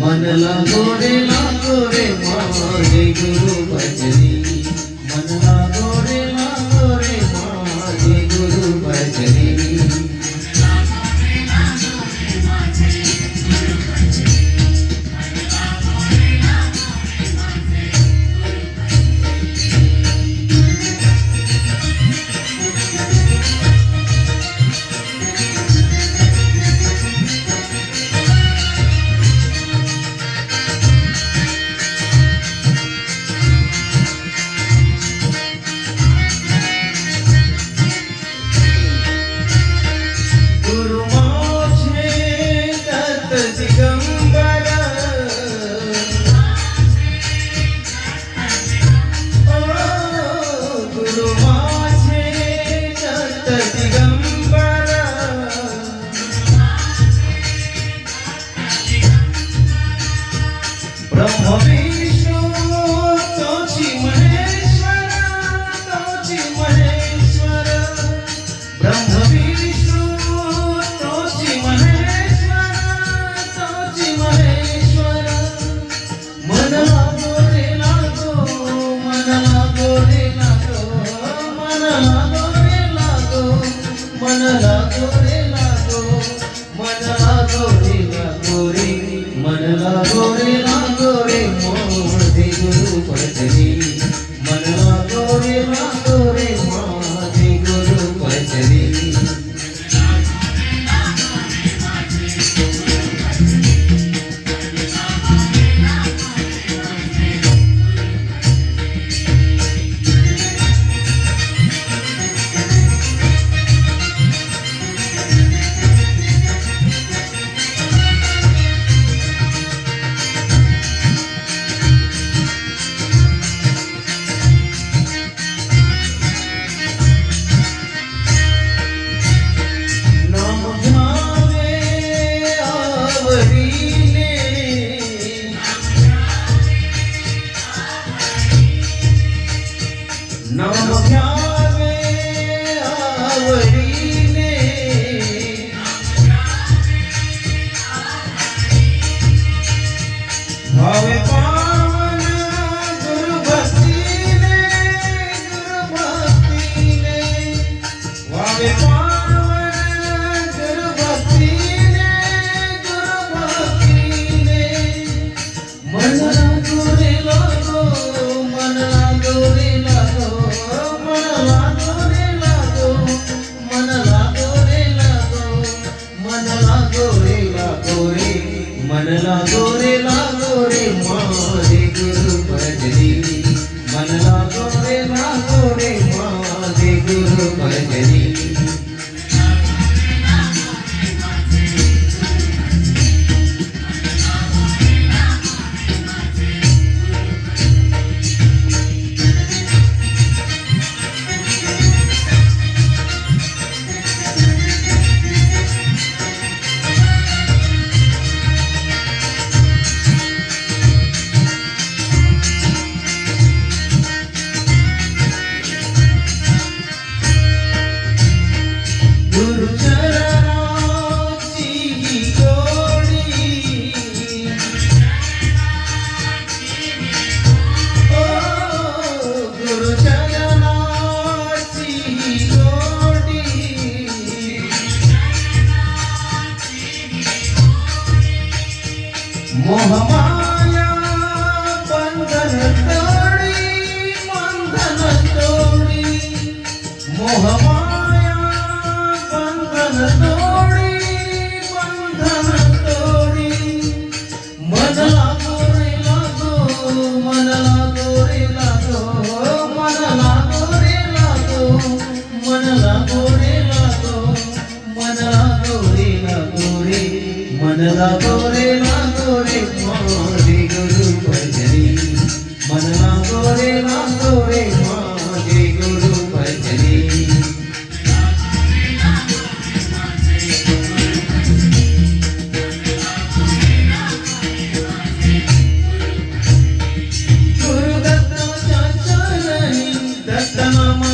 मन लागो रे माझे गुरु भजनी मन लागो रे माझे गुरु भजनी ब्रह्म विष्णु तोची महेश्वर ब्रह्म विष्णु तोची महेश्वर मन लागो रे लागो मन लागो रे लागो मन लागो रे लागो मन लागो रे लागो मन लागो रे लागो रे मन लागो रे लागो रे माझे गुरु भजनी मन लागो रे माझे गुरु भजनी नाम घ्यावे आवडीने भावे पावन गुरु भक्तीने भावे पावन गुरु भक्तीने मन लागो रे लागो मन लागो रे लागो मन लागो रे लागो मन लागो रे लागो मन लागो रे लागो रे मन लागो रे लागो रे माझे गुरु भजनी मन लागो रे माझे गुरु भजनी मोहमाया बंधन तोडी मन लागो रे लागो मन लागो रे लागो मन लागो रे लागो मन लागो रे लागो मन लागो रे लागो रे मन लागो रे लागो रे माझे गुरु भजनी मन लागो रे माझे गुरु भजनी गुरु दत्ताच्या चरणी दत्त नाम